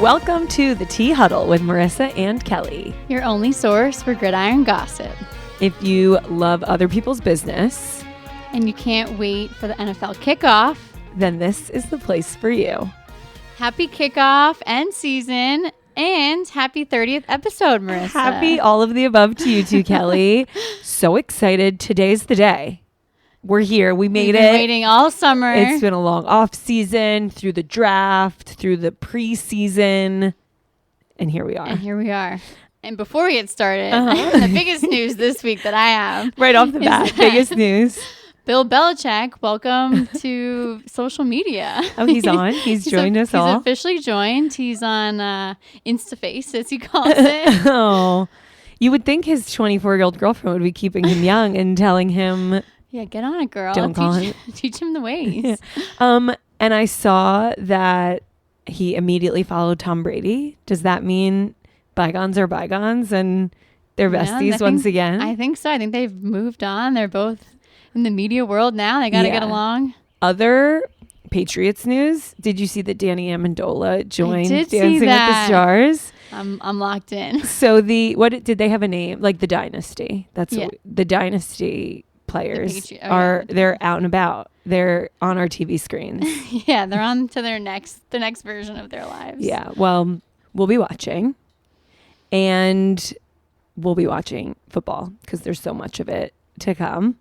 Welcome to the Tea Huddle with Marissa and Kelly. Your only source for gridiron gossip. If you love other people's business and you can't wait for the NFL kickoff, then this is the place for you. Happy kickoff and season, and happy 30th episode, Marissa. Happy all of the above to you too, Kelly. So excited. Today's the day. We're here. We've been waiting all summer. It's been a long off season, through the draft, through the preseason, and here we are. And before we get started, the biggest news this week that I have. Right off the bat, biggest news. Bill Belichick, welcome to social media. Oh, he's on. He's joined us all. He's officially joined. He's on InstaFace, as he calls it. Oh, you would think his 24-year-old girlfriend would be keeping him young and telling him, yeah, get on it, girl. Teach him the ways. Yeah. And I saw that he immediately followed Tom Brady. Does that mean bygones are bygones and they're besties once again? I think so. I think they've moved on. They're both in the media world now. They got to get along. Other Patriots news. Did you see that Danny Amendola joined Dancing with the Stars? I'm locked in. So did they have a name? Like the Dynasty. That's the Dynasty players they're out and about. They're on our TV screens. Yeah, they're on to their next version of their lives. Yeah. Well, we'll be watching. And we'll be watching football because there's so much of it to come.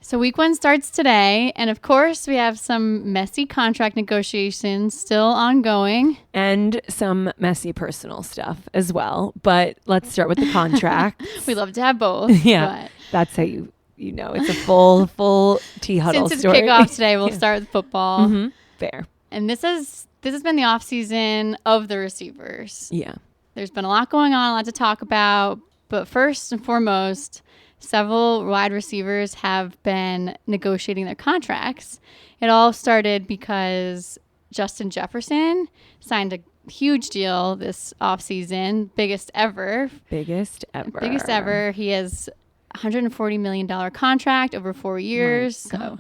So week 1 starts today. And of course, we have some messy contract negotiations still ongoing. And some messy personal stuff as well. But let's start with the contract. We love to have both. Yeah. But that's how you know it's a full tea huddle Since story. Since it's kickoff today, we'll start with football. Mm-hmm. Fair. And this has been the off season of the receivers. Yeah. There's been a lot going on, a lot to talk about. But first and foremost, several wide receivers have been negotiating their contracts. It all started because Justin Jefferson signed a huge deal this offseason, biggest ever. Biggest ever. He has $140 million contract over 4 years. So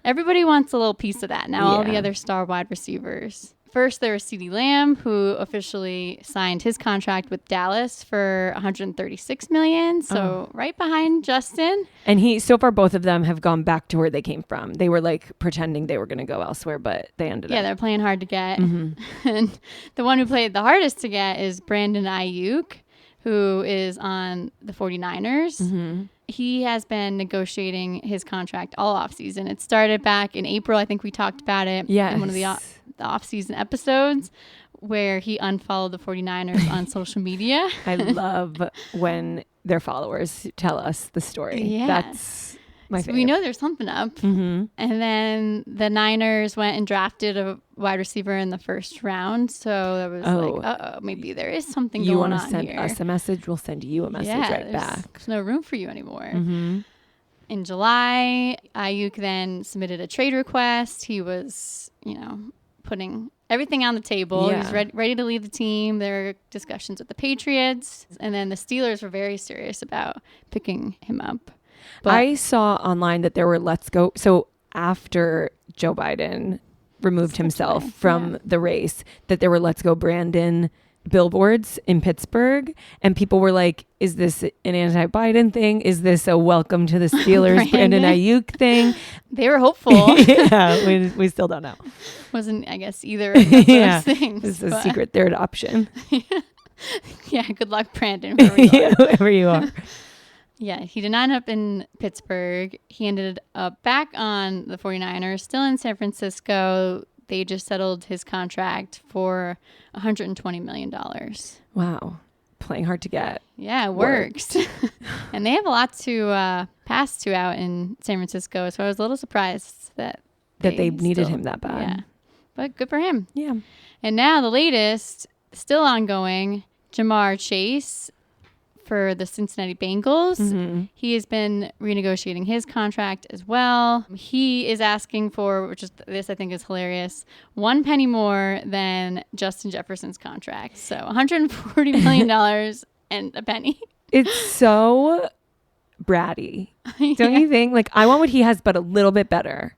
everybody wants a little piece of that. Now all the other star wide receivers. First, there was CeeDee Lamb, who officially signed his contract with Dallas for $136 million. So right behind Justin. And so far, both of them have gone back to where they came from. They were like pretending they were going to go elsewhere, but they ended up. Yeah, they're playing hard to get. Mm-hmm. And the one who played the hardest to get is Brandon Ayuk, who is on the 49ers. Mm-hmm. He has been negotiating his contract all offseason. It started back in April. I think we talked about it in one of the off-season episodes where he unfollowed the 49ers on social media. I love when their followers tell us the story. Yeah. That's my favorite. We know there's something up. Mm-hmm. And then the Niners went and drafted a wide receiver in the first round. So there was maybe there is something going on here. You want to send us a message? We'll send you a message right back. There's no room for you anymore. Mm-hmm. In July, Ayuk then submitted a trade request. He was, putting everything on the table. Yeah. He was ready to leave the team. There were discussions with the Patriots. And then the Steelers were very serious about picking him up. But I saw online that there were let's go. So after Joe Biden removed himself from the race, that there were let's go Brandon billboards in Pittsburgh. And people were like, is this an anti-Biden thing? Is this a welcome to the Steelers Brandon Ayuk thing? They were hopeful. Yeah, we still don't know. Wasn't, I guess, either of those things. This is a secret third option. Yeah, good luck, Brandon, wherever you are. Yeah, he did not end up in Pittsburgh. He ended up back on the 49ers, still in San Francisco. They just settled his contract for $120 million. Wow. Playing hard to get. Yeah, it works. And they have a lot to pass to out in San Francisco. So I was a little surprised that they needed him that bad. Yeah, but good for him. Yeah. And now the latest, still ongoing, Jamar Chase for the Cincinnati Bengals. Mm-hmm. He has been renegotiating his contract as well. He is asking for, this I think is hilarious, 1 penny more than Justin Jefferson's contract. So $140 million and a penny. It's so bratty. Don't you think? Like, I want what he has, but a little bit better.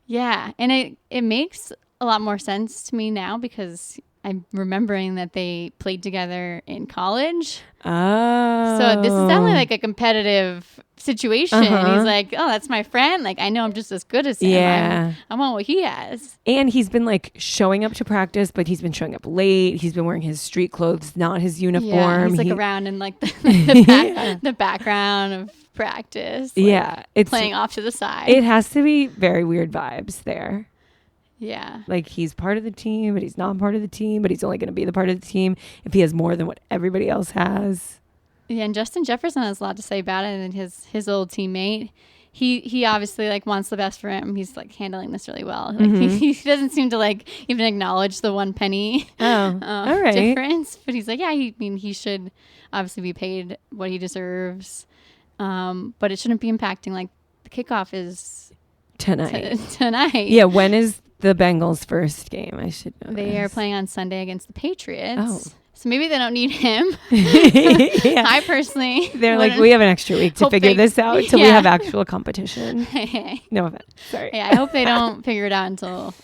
Yeah. And it makes a lot more sense to me now because I'm remembering that they played together in college. Oh. So this is definitely like a competitive situation. He's like, oh, that's my friend. Like, I know I'm just as good as him. Yeah. I want what he has. And he's been like showing up to practice, but he's been showing up late. He's been wearing his street clothes, not his uniform. Yeah, he's like around in like the background of practice. Like, it's playing off to the side. It has to be very weird vibes there. Yeah. Like he's part of the team, but he's not part of the team, but he's only going to be the part of the team if he has more than what everybody else has. Yeah, and Justin Jefferson has a lot to say about it, and his old teammate. He obviously like wants the best for him. He's like handling this really well. Like he doesn't seem to like even acknowledge the 1 penny all right. difference. But he's like, yeah, he should obviously be paid what he deserves. But it shouldn't be impacting, like the kickoff is tonight. Yeah, when is the Bengals' first game? I should know. They are playing on Sunday against the Patriots. Oh. So maybe they don't need him. Yeah. I personally... They're like, we have an extra week to figure this out until we have actual competition. No offense. Sorry. Yeah, I hope they don't figure it out until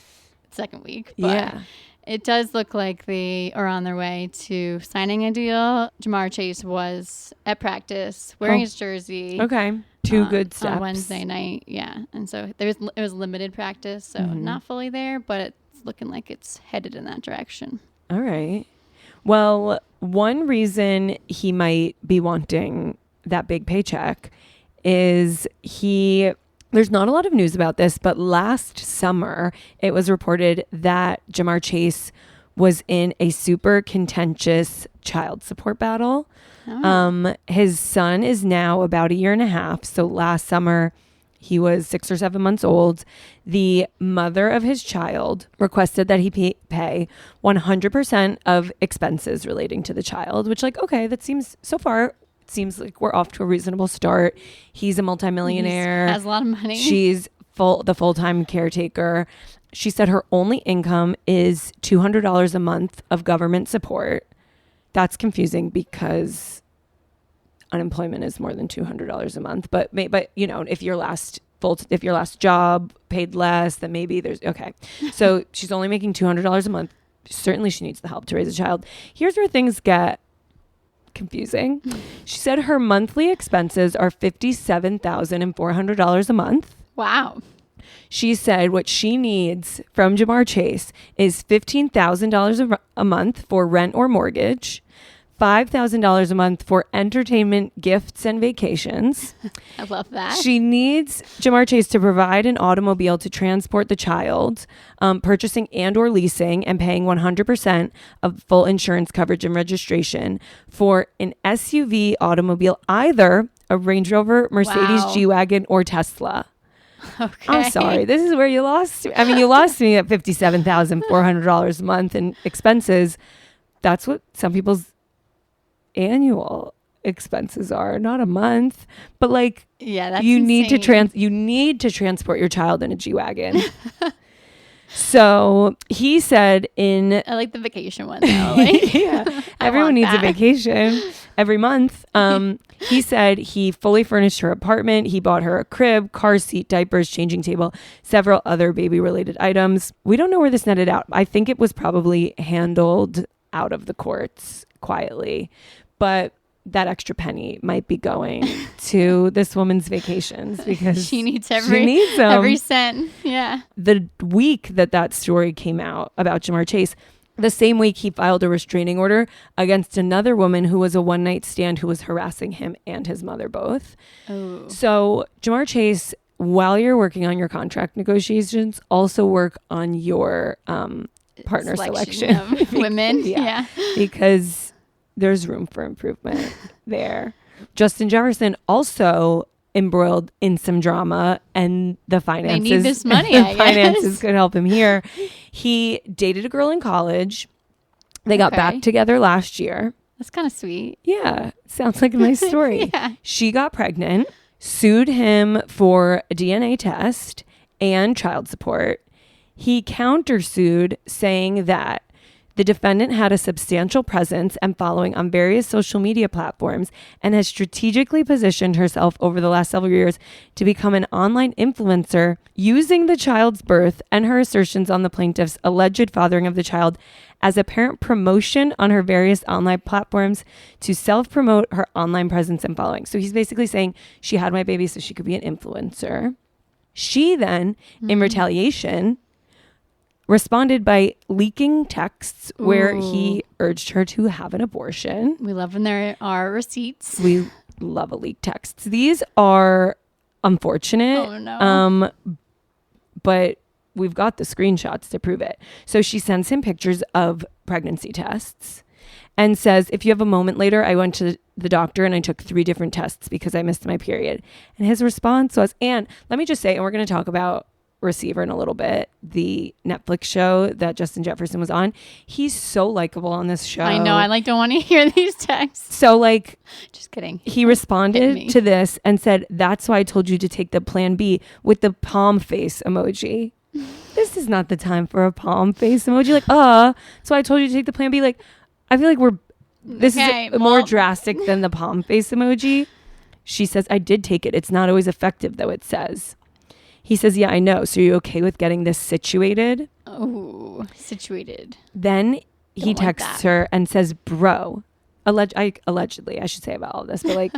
second week. But yeah. It does look like they are on their way to signing a deal. Jamar Chase was at practice wearing his jersey. Okay. 2 good steps. On Wednesday night. Yeah. And so it was limited practice. So not fully there, but it's looking like it's headed in that direction. All right. Well, one reason he might be wanting that big paycheck is there's not a lot of news about this, but last summer it was reported that Jamar Chase was in a super contentious child support battle. Oh. His son is now about 1.5 years. So last summer he was 6 or 7 months old. The mother of his child requested that he pay 100% of expenses relating to the child, which like, okay, that seems like we're off to a reasonable start. He's a multimillionaire. He has a lot of money. She's the full-time caretaker. She said her only income is $200 a month of government support. That's confusing because unemployment is more than $200 a month. But you know, if your last job paid less, then maybe there's okay. So she's only making $200 a month. Certainly, she needs the help to raise a child. Here's where things get confusing. She said her monthly expenses are $57,400 a month. Wow. She said what she needs from Jamar Chase is $15,000 a month for rent or mortgage, $5,000 a month for entertainment, gifts, and vacations. I love that. She needs Jamar Chase to provide an automobile to transport the child, purchasing and or leasing and paying 100% of full insurance coverage and registration for an SUV automobile, either a Range Rover, Mercedes G-Wagon, or Tesla. Okay. I'm sorry. This is where you lost me. I mean, you lost me at $57,400 a month in expenses. That's what some people's annual expenses are, not a month. But like, yeah, that's you insane. need to transport your child in a G-Wagon. So he said I like the vacation one though. Like, yeah, everyone needs a vacation every month. He said he fully furnished her apartment. He bought her a crib, car seat, diapers, changing table, several other baby related items. We don't know where this netted out. I think it was probably handled out of the courts quietly, but that extra penny might be going to this woman's vacations because she needs every cent. Yeah. The week that story came out about Jamar Chase, the same week he filed a restraining order against another woman who was a one-night stand who was harassing him and his mother both. Oh. So Jamar Chase, while you're working on your contract negotiations, also work on your partner selection of women. Yeah. Because there's room for improvement there. Justin Jefferson also embroiled in some drama, and the finances. They need this money, I guess. Finances could help him here. He dated a girl in college. They got back together last year. That's kind of sweet. Yeah. Sounds like a nice story. Yeah. She got pregnant, sued him for a DNA test and child support. He countersued, saying that The defendant had a substantial presence and following on various social media platforms and has strategically positioned herself over the last several years to become an online influencer using the child's birth and her assertions on the plaintiff's alleged fathering of the child as apparent promotion on her various online platforms to self-promote her online presence and following. So he's basically saying she had my baby so she could be an influencer. She then, in retaliation, responded by leaking texts where he urged her to have an abortion. We love when there are receipts. We love a leaked text. These are unfortunate. Oh, no. But we've got the screenshots to prove it. So she sends him pictures of pregnancy tests and says, if you have a moment later, I went to the doctor and I took 3 different tests because I missed my period. And his response was, and let me just say, and we're going to talk about Receiver in a little bit, the Netflix show that Justin Jefferson was on. He's so likable on this show. I know. I don't want to hear these texts. So just kidding. He responded to this and said, that's why I told you to take the plan B with the palm face emoji. This is not the time for a palm face emoji. So I told you to take the plan B. I feel like this is more drastic than the palm face emoji. She says, I did take it. It's not always effective though, it says. He says, yeah, I know. So are you okay with getting this situated? Oh, situated. Then he texts her and says, bro, allegedly, I should say about all this, but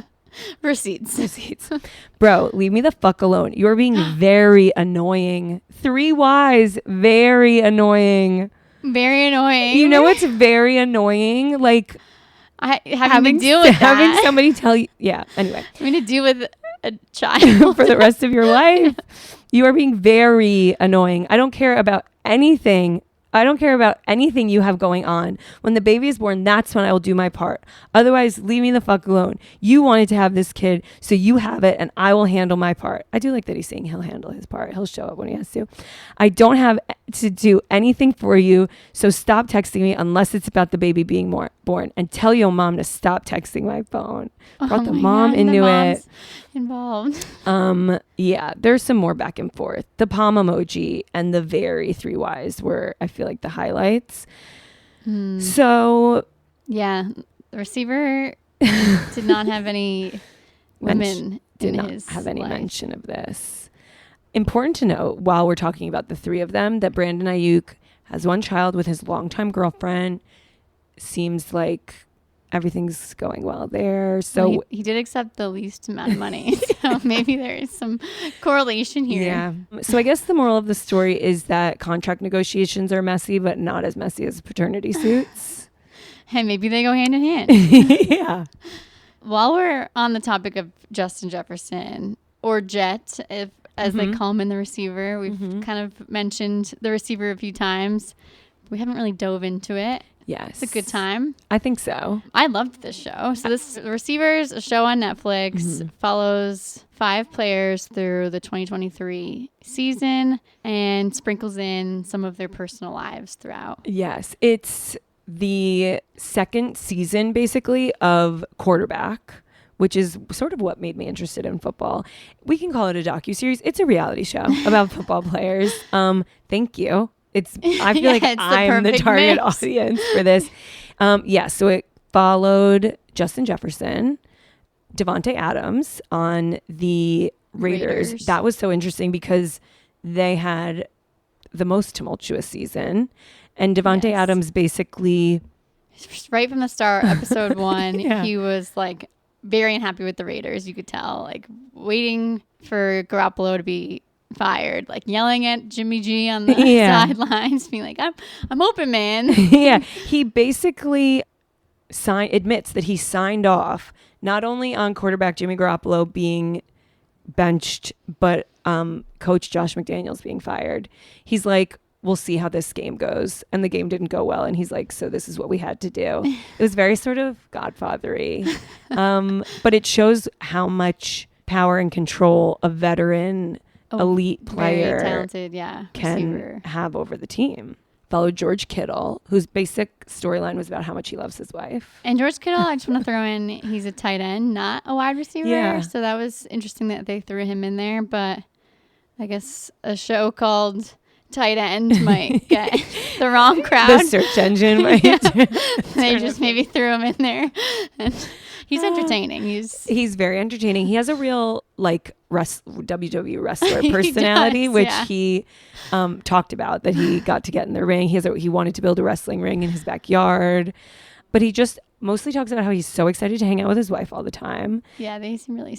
receipts. Bro, leave me the fuck alone. You're being very annoying. 3 Ys, very annoying. Very annoying. You know what's very annoying? Having to deal with that. Having somebody tell you. Yeah, anyway. Having to deal with a child. For the rest of your life. You are being very annoying. I don't care about anything. You have going on. When the baby is born, that's when I will do my part. Otherwise, leave me the fuck alone. You wanted to have this kid, so you have it, and I will handle my part. I do like that he's saying he'll handle his part. He'll show up when he has to. I don't have to do anything for you, so stop texting me unless it's about the baby being born. And tell your mom to stop texting my phone. Brought the mom into it. Involved. Yeah, there's some more back and forth. The palm emoji and the very 3 Ys were, I feel like, the highlights. So yeah, the Receiver did not have any women did in not his have any life. mention of this. Important to note while we're talking about the 3 of them that Brandon Ayuk has 1 child with his longtime girlfriend. Seems like everything's going well there. So he did accept the least amount of money. So maybe there is some correlation here. Yeah. So I guess the moral of the story is that contract negotiations are messy, but not as messy as paternity suits. And maybe they go hand in hand. Yeah. While we're on the topic of Justin Jefferson, or Jet, as they call him in The Receiver, we've kind of mentioned The Receiver a few times. We haven't really dove into it. Yes. It's a good time. I think so. I loved this show. So The Receivers, a show on Netflix, follows 5 players through the 2023 season and sprinkles in some of their personal lives throughout. Yes. It's the 2nd season, basically, of Quarterback, which is sort of what made me interested in football. We can call it a docuseries. It's a reality show about football players. Thank you. I feel like I'm the target audience for this. So it followed Justin Jefferson, Devontae Adams on the Raiders. That was so interesting because they had the most tumultuous season. And Devontae Adams basically... Right from the start, episode 1, he was very unhappy with the Raiders. You could tell, waiting for Garoppolo to be fired, yelling at Jimmy G on the sidelines, being like, I'm open, man. Yeah. He basically admits that he signed off not only on quarterback Jimmy Garoppolo being benched, but coach Josh McDaniels being fired. He's like, we'll see how this game goes. And the game didn't go well. And he's like, so this is what we had to do. It was very sort of Godfather-y. But it shows how much power and control a veteran elite player talented, can receiver have over the team. Followed George Kittle, whose basic storyline was about how much he loves his wife. And George Kittle, I just want to throw in, he's a tight end, not a wide receiver. Yeah. So that was interesting that they threw him in there. But I guess a show called tight end might get the wrong crowd. The search engine might. They just maybe threw him in there. And he's entertaining. He's very entertaining. He has a real like WWE wrestler personality, does, which he talked about that he got to get in the ring. He wanted to build a wrestling ring in his backyard, but he just mostly talks about how he's so excited to hang out with his wife all the time. Yeah, they seem really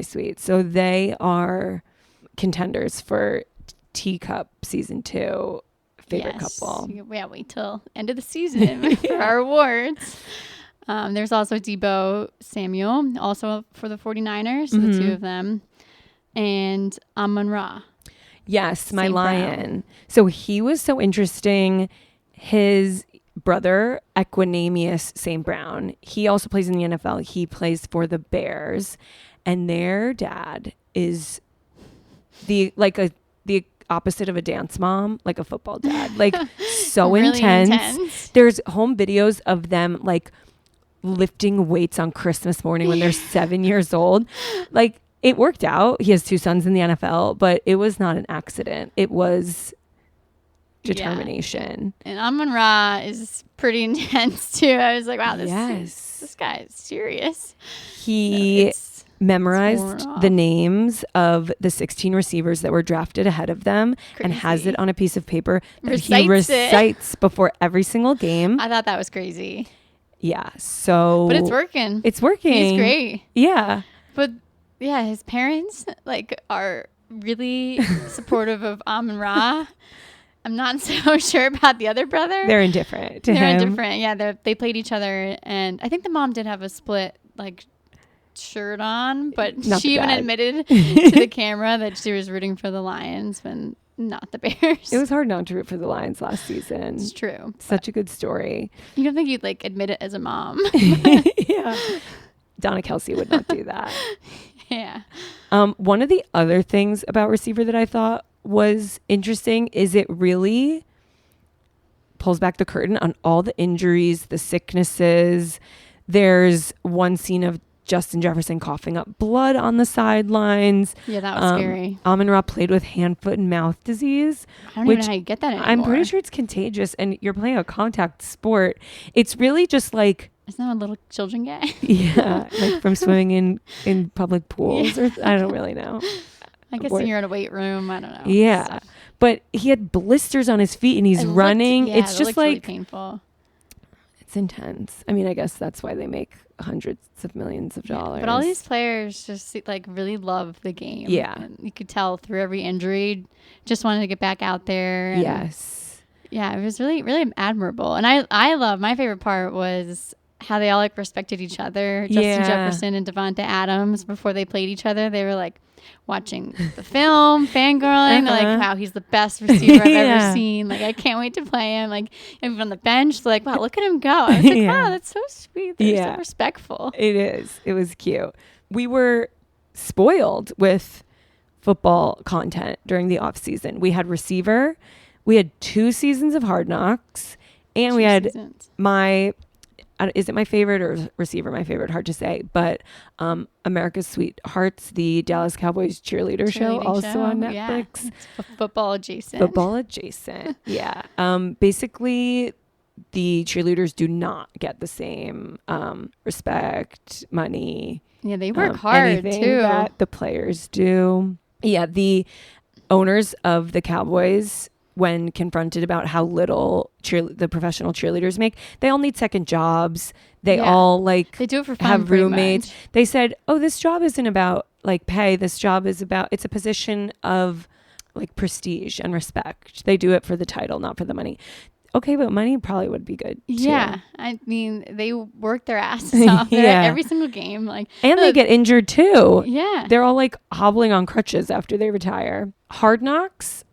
sweet. So they are contenders for Teacup season 2 favorite couple. Yeah, wait till end of the season for our awards. There's also Debo Samuel, also for the 49ers, the two of them, and Amon-Ra. Yes, my lion. So he was so interesting. His brother, Equinemius St. Brown, he also plays in the NFL. He plays for the Bears, and their dad is the opposite of a dance mom, like a football dad, like so really intense. There's home videos of them like lifting weights on Christmas morning when they're 7 years old. Like it worked out. He has 2 sons in the NFL, but it was not an accident. It was determination. Yeah. And Amon-Ra is pretty intense too. I was like, wow, this guy is serious. He memorized the names of the 16 receivers that were drafted ahead of them. Crazy. And has it on a piece of paper that he recites before every single game. I thought that was crazy. Yeah. So but it's working. It's working. He's great. Yeah. But yeah, his parents like are really supportive of Amon-Ra. I'm not so sure about the other brother. They're indifferent to him. They're indifferent. Yeah, they played each other, and I think the mom did have a split like shirt on, but she even admitted to the camera that she was rooting for the Lions when not the Bears. It was hard not to root for the Lions last season. It's true. Such a good story. You don't think you'd like admit it as a mom? Yeah. Donna Kelsey would not do that. Yeah. One of the other things about receiver that I thought was interesting is it really pulls back the curtain on all the injuries, the sicknesses. There's one scene of Justin Jefferson coughing up blood on the sidelines. Yeah, that was scary. Amon-Ra played with hand, foot, and mouth disease. I don't even know how you get that anymore. I'm pretty sure it's contagious, and you're playing a contact sport. It's really just like... Isn't that what little children get? Yeah, like from swimming in public pools. Yeah. Or I don't really know. I guess when you're in a weight room, I don't know. Yeah, but he had blisters on his feet, and he's running. It's just like really painful. It's intense. I mean, I guess that's why they make hundreds of millions of dollars. But all these players just like really love the game. Yeah, and you could tell through every injury, just wanted to get back out there. And yes. Yeah, it was really, really admirable. And I love, my favorite part was how they all like respected each other. Justin Jefferson and Devonta Adams, before they played each other, they were like watching the film, fangirling. They're like, wow, he's the best receiver I've ever seen. Like, I can't wait to play him. Like, even on the bench, they're like, wow, look at him go. I was like, wow, that's so sweet. They're so respectful. It is. It was cute. We were spoiled with football content during the off season. We had receiver. We had 2 seasons of Hard Knocks. And we had is it my favorite or receiver my favorite? Hard to say. But America's Sweethearts, the Dallas Cowboys cheerleader show, also on Netflix. Yeah. It's football adjacent. Football adjacent. Yeah. Basically, the cheerleaders do not get the same respect, money. Yeah, they work hard too. That the players do. Yeah, the owners of the Cowboys, when confronted about how little the professional cheerleaders make, they all need second jobs. They all they do it for fun, have roommates. They said, oh, this job isn't about like pay. This job is about, it's a position of like prestige and respect. They do it for the title, not for the money. Okay, but money probably would be good too. Yeah, I mean, they work their asses off every single game. Like, and they get injured too. Yeah. They're all like hobbling on crutches after they retire. Hard Knocks,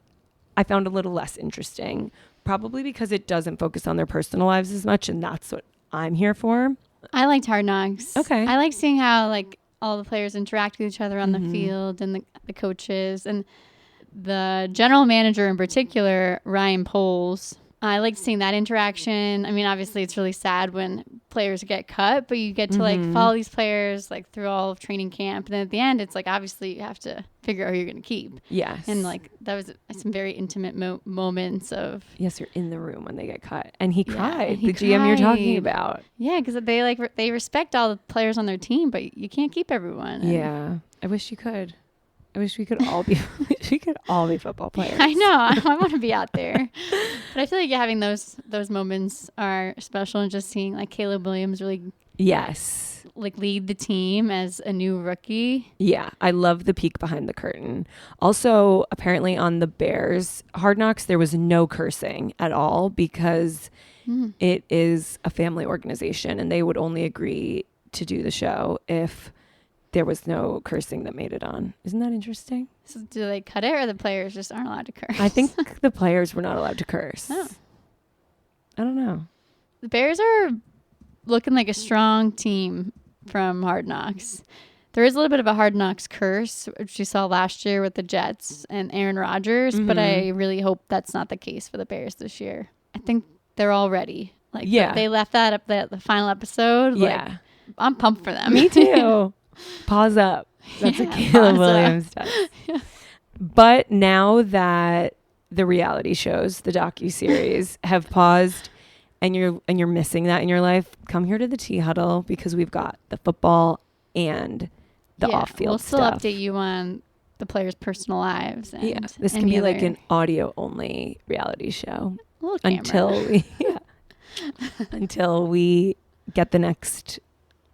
I found a little less interesting, probably because it doesn't focus on their personal lives as much, and that's what I'm here for. I liked Hard Knocks. Okay. I like seeing how like all the players interact with each other on the field, and the coaches, and the general manager in particular, Ryan Poles. I like seeing that interaction. I mean, obviously it's really sad when players get cut, but you get to like follow these players like through all of training camp. And then at the end, it's like, obviously you have to figure out who you're going to keep. Yes. And like, that was some very intimate moments of. Yes, you're in the room when they get cut. And he cried, and he the GM you're talking cried. about. Yeah, because they respect all the players on their team, but you can't keep everyone. And yeah. I wish you could. I wish we could all be football players. I know. I want to be out there. But I feel like having those moments are special, and just seeing like Caleb Williams really yes, like lead the team as a new rookie. Yeah, I love the peek behind the curtain. Also, apparently on the Bears Hard Knocks, there was no cursing at all because it is a family organization and they would only agree to do the show if there was no cursing that made it on. Isn't that interesting? So do they cut it, or the players just aren't allowed to curse? I think the players were not allowed to curse. Oh. I don't know. The Bears are looking like a strong team from Hard Knocks. There is a little bit of a Hard Knocks curse, which you saw last year with the Jets and Aaron Rodgers, but I really hope that's not the case for the Bears this year. I think they're all ready. Like, they left that up the final episode. Yeah. Like, I'm pumped for them. Me too. Pause up. That's what Caleb Williams does. Yeah. But now that the reality shows, the docuseries, have paused and you're missing that in your life, come here to the Tea Huddle because we've got the football and the off-field stuff. We'll still update you on the players' personal lives. And this can be like an audio-only reality show until we get the next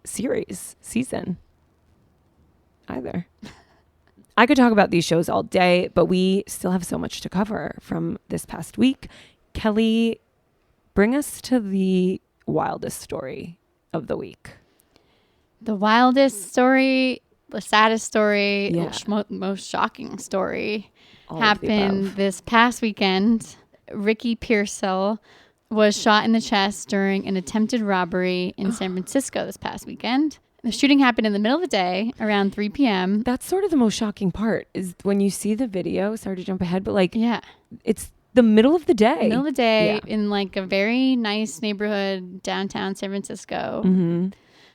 season. Either. I could talk about these shows all day, but we still have so much to cover from this past week. Kelly, bring us to the wildest story of the week. The wildest story, the saddest story, Yeah. most shocking story All happened this past weekend. Ricky Pearsall was shot in the chest during an attempted robbery in San Francisco this past weekend. The shooting happened in the middle of the day around 3 p.m. That's sort of the most shocking part is when you see the video. Sorry to jump ahead, but like, it's the middle of the day. Middle of the day in like a very nice neighborhood downtown San Francisco. Mm-hmm.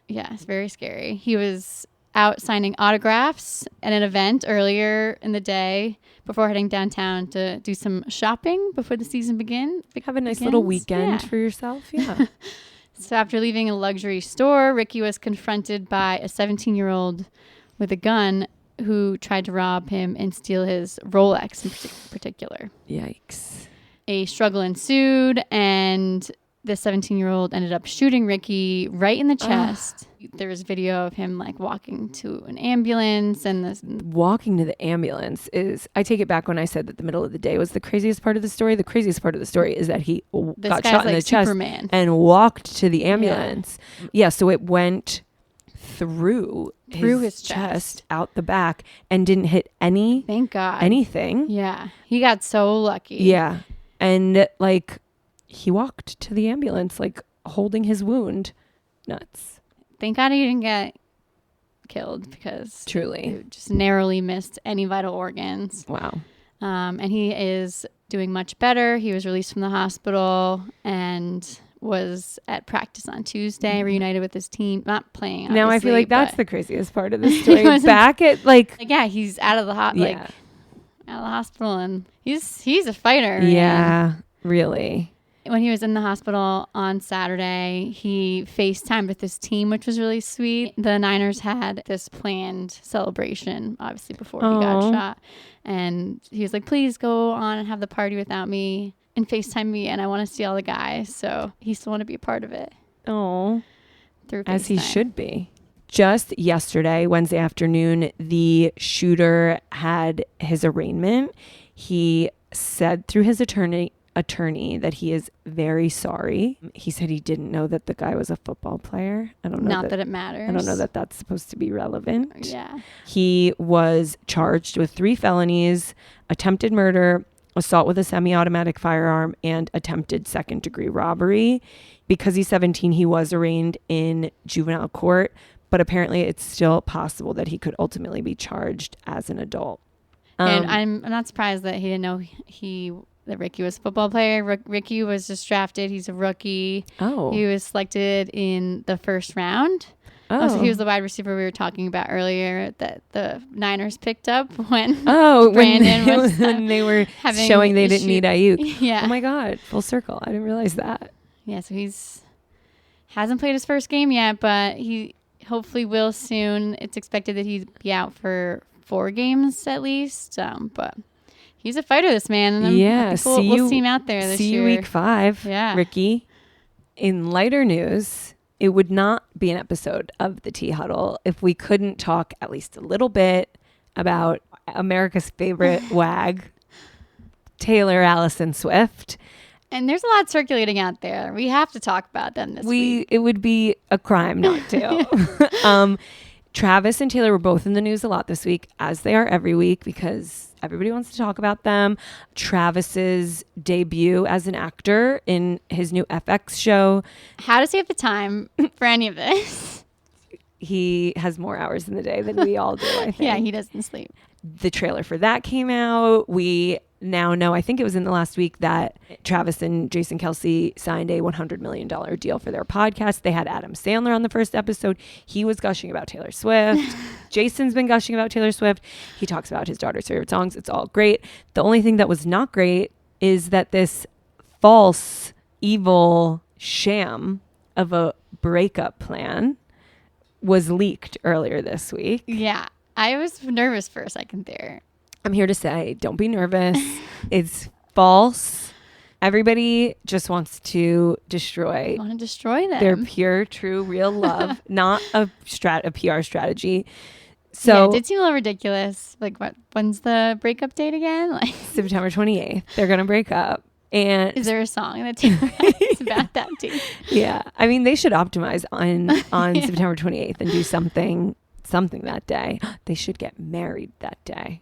Yeah, it's very scary. He was out signing autographs at an event earlier in the day before heading downtown to do some shopping before the season begins. Have a nice little weekend for yourself. Yeah. So after leaving a luxury store, Ricky was confronted by a 17-year-old with a gun who tried to rob him and steal his Rolex in particular. Yikes. A struggle ensued, and the 17-year-old ended up shooting Ricky right in the chest. There was video of him like walking to an ambulance, and walking to the ambulance is, I take it back when I said that the middle of the day was the craziest part of the story. The craziest part of the story is that he got shot in the chest and walked to the ambulance. Yeah, so it went through his chest out the back and didn't hit thank God, anything. Yeah, he got so lucky. Yeah, and like he walked to the ambulance like holding his wound. Nuts. Thank God he didn't get killed, because truly he just narrowly missed any vital organs. Wow. And he is doing much better. He was released from the hospital and was at practice on Tuesday, reunited with his team, not playing. Now I feel like that's the craziest part of the story. Back at he's out of the out of the hospital, and he's a fighter. Yeah, really. When he was in the hospital on Saturday, he FaceTimed with his team, which was really sweet. The Niners had this planned celebration, obviously, before he got shot. And he was like, please go on and have the party without me and FaceTime me, and I want to see all the guys. So he still want to be a part of it. Oh, through FaceTime. As he should be. Just yesterday, Wednesday afternoon, the shooter had his arraignment. He said through his attorney that he is very sorry. He said he didn't know that the guy was a football player. I don't know. Not that it matters. I don't know that that's supposed to be relevant. Yeah. He was charged with 3 felonies: attempted murder, assault with a semi-automatic firearm, and attempted second-degree robbery. Because he's 17, he was arraigned in juvenile court, but apparently it's still possible that he could ultimately be charged as an adult. And I'm not surprised that he didn't know he that Ricky was a football player. Ricky was just drafted. He's a rookie. Oh. He was selected in the first round. Oh. So he was the wide receiver we were talking about earlier that the Niners picked up when Brandon when they were showing they didn't need Ayuk. Yeah. Oh my God, full circle. I didn't realize that. Yeah, so hasn't played his first game yet, but he hopefully will soon. It's expected that he'd be out for 4 games at least. But he's a fighter, this man. And yeah, we'll see him out there this year. See you week 5, yeah. Ricky. In lighter news, it would not be an episode of the Tea Huddle if we couldn't talk at least a little bit about America's favorite wag, Taylor Allison Swift. And there's a lot circulating out there. We have to talk about them this week. It would be a crime not to. Travis and Taylor were both in the news a lot this week, as they are every week, because everybody wants to talk about them. Travis's debut as an actor in his new FX show. How does he have the time for any of this? He has more hours in the day than we all do, I think. Yeah, he doesn't sleep. The trailer for that came out. We now know, I think it was in the last week, that Travis and Jason Kelsey signed a $100 million deal for their podcast. They had Adam Sandler on the first episode. He was gushing about Taylor Swift. Jason's been gushing about Taylor Swift. He talks about his daughter's favorite songs. It's all great. The only thing that was not great is that this false, evil sham of a breakup plan was leaked earlier this week. Yeah. I was nervous for a second there. I'm here to say, don't be nervous. It's false. Everybody just wants to destroy them. Their pure, true, real love, not a PR strategy. So it did seem a little ridiculous. Like, when's the breakup date again? Like September 28th. They're gonna break up. And is there a song that it's about that date? Yeah, I mean, they should optimize on September 28th and do something that day. They should get married that day.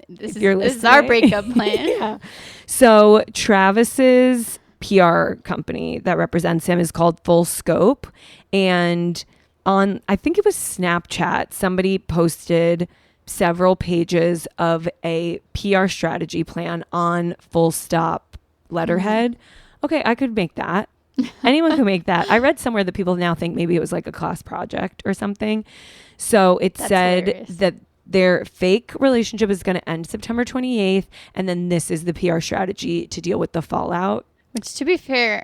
This is our breakup plan. Yeah. So Travis's PR company that represents him is called Full Scope. And on, I think it was Snapchat, somebody posted several pages of a PR strategy plan on Full Stop letterhead. Okay, I could make that. Anyone can make that. I read somewhere that people now think maybe it was like a class project or something. So That's said hilarious. That their fake relationship is going to end September 28th. And then this is the PR strategy to deal with the fallout. Which, to be fair,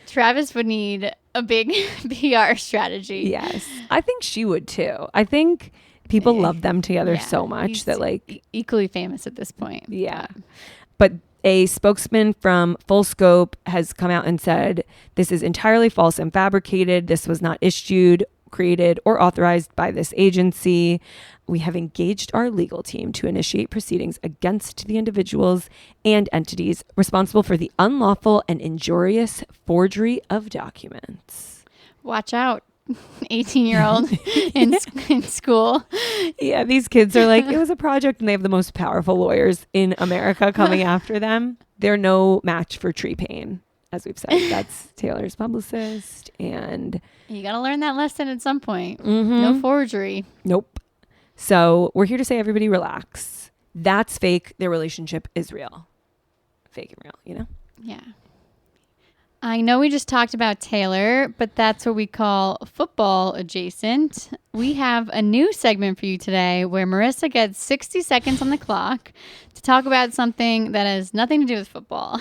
Travis would need a big PR strategy. Yes. I think she would too. I think people love them together so much that like... equally famous at this point. Yeah. But a spokesman from Full Scope has come out and said, this is entirely false and fabricated. This was not issued, created, or authorized by this agency. We have engaged our legal team to initiate proceedings against the individuals and entities responsible for the unlawful and injurious forgery of documents. Watch out, 18-year-old in school. Yeah, these kids are like, it was a project, and they have the most powerful lawyers in America coming after them. They're no match for Tree Payne, as we've said. That's Taylor's publicist, and you got to learn that lesson at some point. Mm-hmm. No forgery. Nope. So we're here to say, everybody relax. That's fake. Their relationship is real. Fake and real, you know? Yeah. I know we just talked about Taylor, but that's what we call football adjacent. We have a new segment for you today where Marissa gets 60 seconds on the clock to talk about something that has nothing to do with football.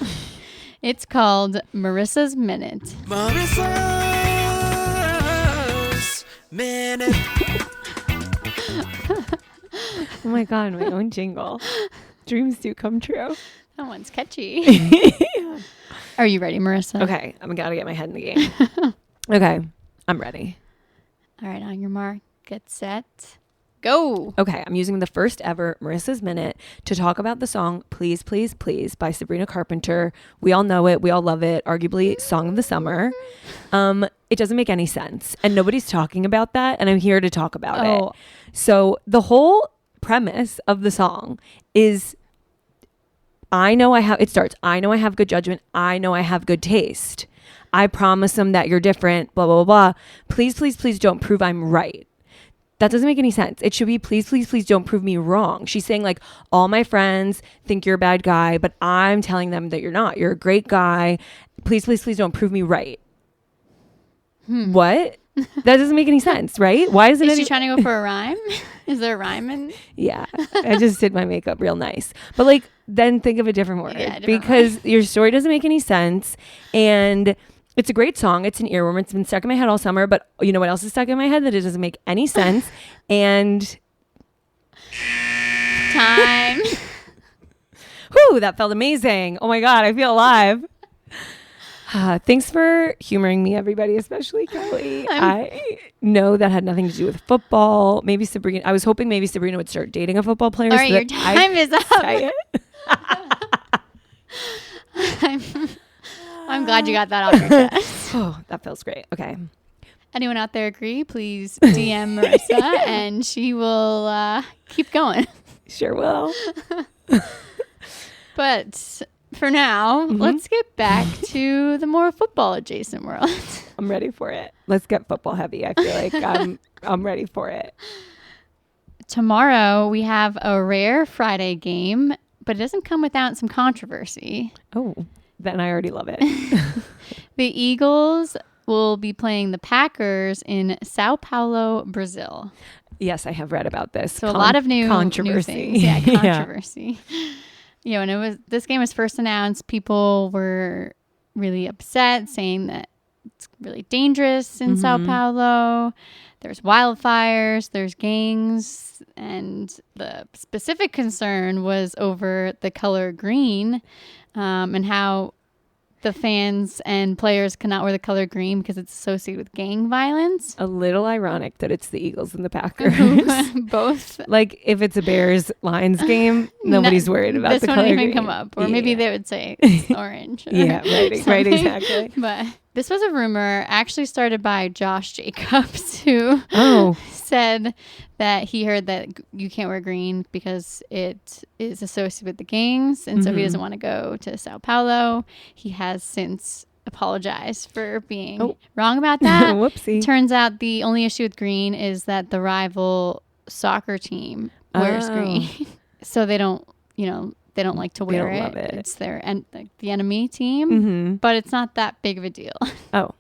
It's called Marissa's Minute. Marissa's Minute. Oh my God, my own jingle. Dreams do come true. That one's catchy. Yeah. Are you ready, Marissa? Okay, I'm gotta get my head in the game. Okay, I'm ready. All right, on your mark, get set, go. Okay, I'm using the first ever Marissa's Minute to talk about the song Please, Please, Please by Sabrina Carpenter. We all know it. We all love it. Arguably song of the summer. It doesn't make any sense. And nobody's talking about that. And I'm here to talk about it. So the whole premise of the song is, I know I have good judgment. I know I have good taste. I promise them that you're different, blah, blah, blah, blah. Please, please, please don't prove I'm right. That doesn't make any sense. It should be, please, please, please don't prove me wrong. She's saying like, all my friends think you're a bad guy, but I'm telling them that you're not. You're a great guy. Please, please, please don't prove me right. What? That doesn't make any sense, right? Why isn't Is she trying to go for a rhyme? Is there a rhyme in? Yeah, I just did my makeup real nice. But like, then think of a different word, because your story doesn't make any sense. And it's a great song. It's an earworm. It's been stuck in my head all summer. But you know what else is stuck in my head? That it doesn't make any sense. And time. Whew, that felt amazing. Oh my God, I feel alive. Thanks for humoring me, everybody, especially Kelly. I know that had nothing to do with football. Maybe Sabrina. I was hoping maybe Sabrina would start dating a football player. All right, your time is up. I'm glad you got that off your chest. Oh, that feels great. Okay. Anyone out there agree? Please DM Marissa, and she will keep going. Sure will. But for now, let's get back to the more football adjacent world. I'm ready for it. Let's get football heavy. I feel like I'm ready for it. Tomorrow we have a rare Friday game, but it doesn't come without some controversy. Oh, then I already love it. The Eagles will be playing the Packers in Sao Paulo, Brazil. Yes, I have read about this. So a lot of new controversy. New things. Yeah, controversy. You know, and this game was first announced. People were really upset, saying that it's really dangerous in Sao Paulo. There's wildfires, there's gangs, and the specific concern was over the color green, and how the fans and players cannot wear the color green because it's associated with gang violence. A little ironic that it's the Eagles and the Packers. Both. Like if it's a Bears-Lions game, nobody's worried about the color green. This won't even come up. Or maybe they would say it's orange. Yeah, right, exactly. But this was a rumor actually started by Josh Jacobs, who said that he heard that you can't wear green because it is associated with the gangs, and so he doesn't want to go to Sao Paulo. He has since apologized for being wrong about that. Whoopsie. Turns out the only issue with green is that the rival soccer team wears green. So they don't like to wear it. Love it. It's the enemy team, but it's not that big of a deal. Oh.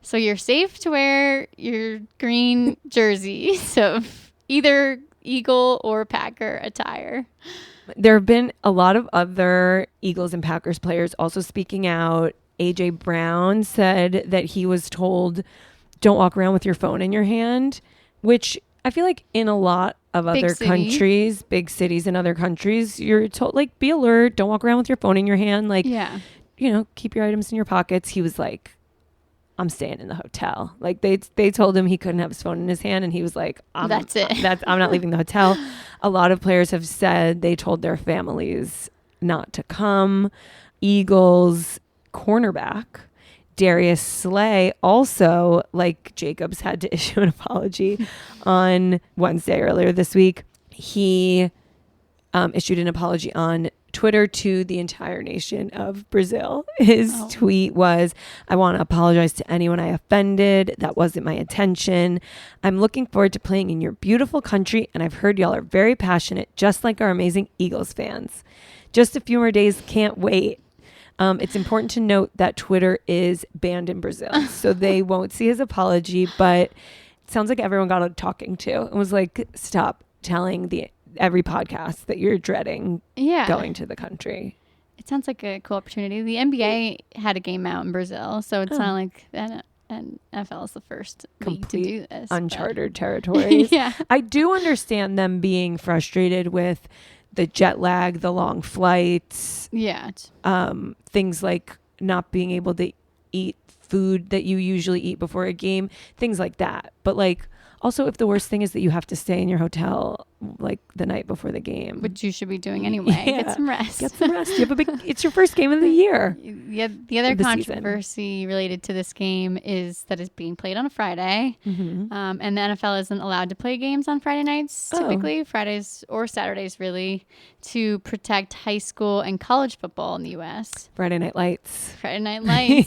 So you're safe to wear your green jersey. So either Eagle or Packer attire. There have been a lot of other Eagles and Packers players also speaking out. AJ Brown said that he was told, don't walk around with your phone in your hand, which I feel like in a lot of other countries, big cities in other countries, you're told, like, be alert, don't walk around with your phone in your hand. Like, keep your items in your pockets. He was like, I'm staying in the hotel. Like they told him he couldn't have his phone in his hand, and he was like, that's it. I'm not leaving the hotel. A lot of players have said they told their families not to come. Eagles cornerback Darius Slay also, like Jacobs, had to issue an apology on Wednesday earlier this week. He issued an apology on Twitter to the entire nation of Brazil. His tweet was, I want to apologize to anyone I offended. That wasn't my intention. I'm looking forward to playing in your beautiful country, and I've heard y'all are very passionate, just like our amazing Eagles fans. Just a few more days, can't wait. It's important to note that Twitter is banned in Brazil, so they won't see his apology, but it sounds like everyone got a talking to and was like, stop telling every podcast that you're dreading going to the country. It sounds like a cool opportunity. The NBA had a game out in Brazil, so it's not like NFL is the first league to do this. Uncharted territories. Yeah. I do understand them being frustrated with the jet lag, the long flights. Yeah. Things like not being able to eat food that you usually eat before a game, things like that. But like, also, if the worst thing is that you have to stay in your hotel like the night before the game, which you should be doing anyway, get some rest. Get some rest. You have it's your first game of the year. Yeah. The other controversy related to this game is that it's being played on a Friday, and the NFL isn't allowed to play games on Friday nights. Typically, Fridays or Saturdays, really, to protect high school and college football in the U.S. Friday Night Lights.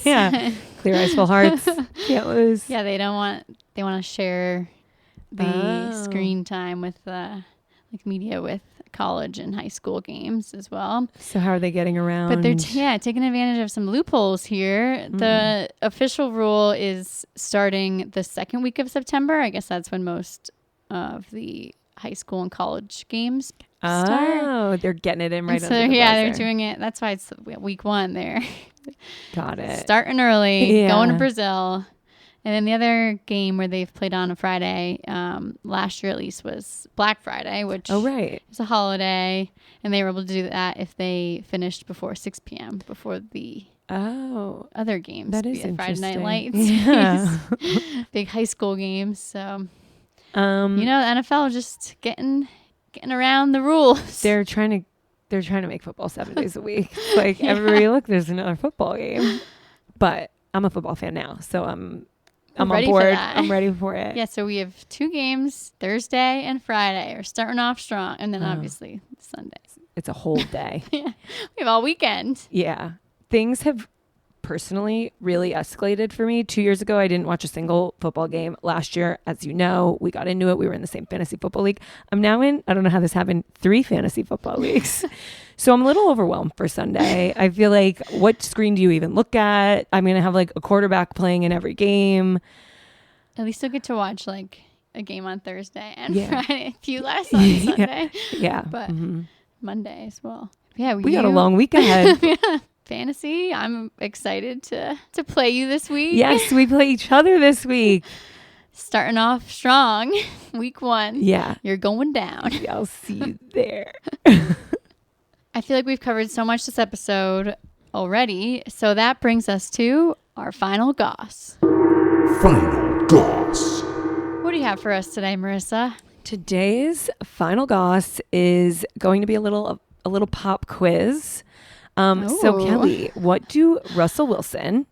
Yeah. Clear Eyes Full Hearts. Can't lose. Yeah, they want to share the screen time with like media with college and high school games as well. So how are they getting around? But they're taking advantage of some loopholes here. The official rule is starting the second week of September. I guess that's when most of the high school and college games start. Oh, they're getting it in right so under the they're buzzer. doing it. That's why it's week 1 there. Got it. Starting early, Yeah. going to Brazil. And then the other game where they've played on a Friday, last year at least, was Black Friday, which is a holiday. And they were able to do that if they finished before 6 p.m., before the other games. That is Friday Night Lights. Yeah. Big high school games. So, the NFL just getting around the rules. They're trying to make football 7 days a week. It's like, everybody, look, there's another football game. But I'm a football fan now, so I'm on board. I'm ready for it. Yeah, so we have 2 games, Thursday and Friday. We're starting off strong. And then obviously Sundays. It's a whole day. Yeah, we have all weekend. Yeah. Things have personally really escalated for me. 2 years ago, I didn't watch a single football game. Last year, as you know, we got into it. We were in the same fantasy football league. I'm now in, I don't know how this happened, 3 fantasy football leagues. So I'm a little overwhelmed for Sunday. I feel like, what screen do you even look at? I'm going to have like a quarterback playing in every game. At least you'll get to watch like a game on Thursday and Yeah. Friday. A few less on Sunday. Yeah. But Monday as well. Yeah, we got a long week ahead. Yeah. Fantasy. I'm excited to play you this week. Yes, we play each other this week. Starting off strong, week 1. Yeah. You're going down. Yeah, I'll see you there. I feel like we've covered so much this episode already. So that brings us to our final goss. Final goss. What do you have for us today, Marissa? Today's final goss is going to be a little pop quiz. So Ooh. Kelly, what do Russell Wilson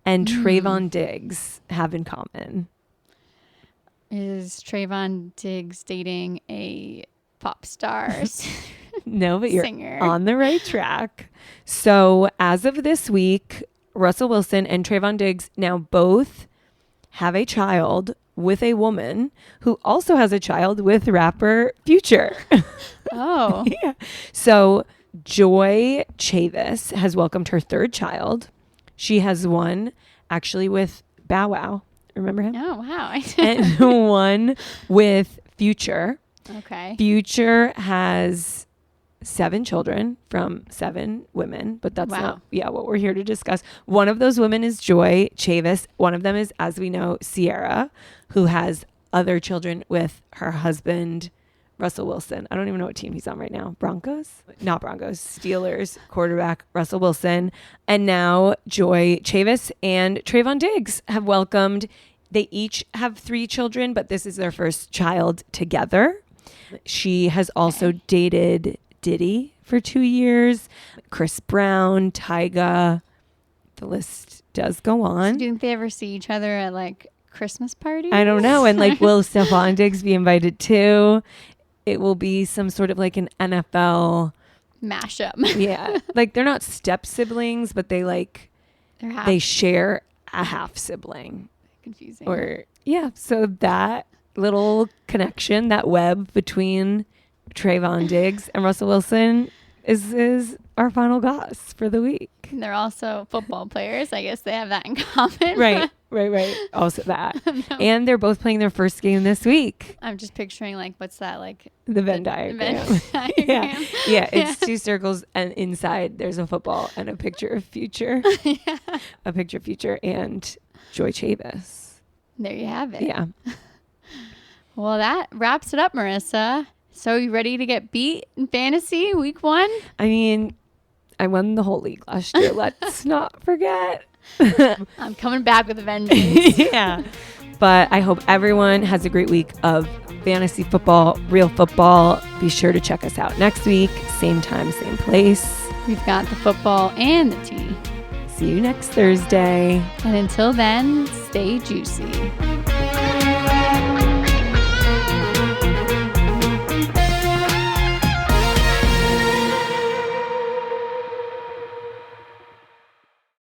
and Trayvon Diggs have in common? Is Trayvon Diggs dating a pop star? No, but you're Singer. on the right track. So as of this week, Russell Wilson and Trayvon Diggs now both have a child with a woman who also has a child with rapper Future. Oh. Yeah. So Joy Chavis has welcomed her 3rd child. She has one actually with Bow Wow. Remember him? Oh, wow. And one with Future. Okay. Future has 7 children from 7 women, but that's not what we're here to discuss. One of those women is Joy Chavis. One of them is, as we know, Sierra, who has other children with her husband, Russell Wilson. I don't even know what team he's on right now. Broncos? Not Broncos. Steelers quarterback Russell Wilson. And now Joy Chavis and Trayvon Diggs have welcomed. They each have 3 children, but this is their first child together. She has also dated Diddy for 2 years, Chris Brown, Tyga. The list does go on. Do you think they ever see each other at like Christmas parties? I don't know. And like, will Stephon Diggs be invited too? It will be some sort of like an NFL mashup. Yeah. Like, they're not step siblings, but they share a half sibling. Confusing. So that little connection, that web between Trayvon Diggs and Russell Wilson is our final goss for the week. And they're also football players. I guess they have that in common. Right. Also that. No. And they're both playing their first game this week. I'm just picturing what's that like? The Venn diagram. Yeah. It's 2 circles, and inside there's a football and a picture of Future. Yeah. A picture of Future and Joy Chavis. There you have it. Yeah. Well, that wraps it up, Marissa. So you ready to get beat in fantasy week 1? I mean, I won the whole league last year. Let's not forget. I'm coming back with a vengeance. Yeah. But I hope everyone has a great week of fantasy football, real football. Be sure to check us out next week. Same time, same place. We've got the football and the tea. See you next Thursday. And until then, stay juicy.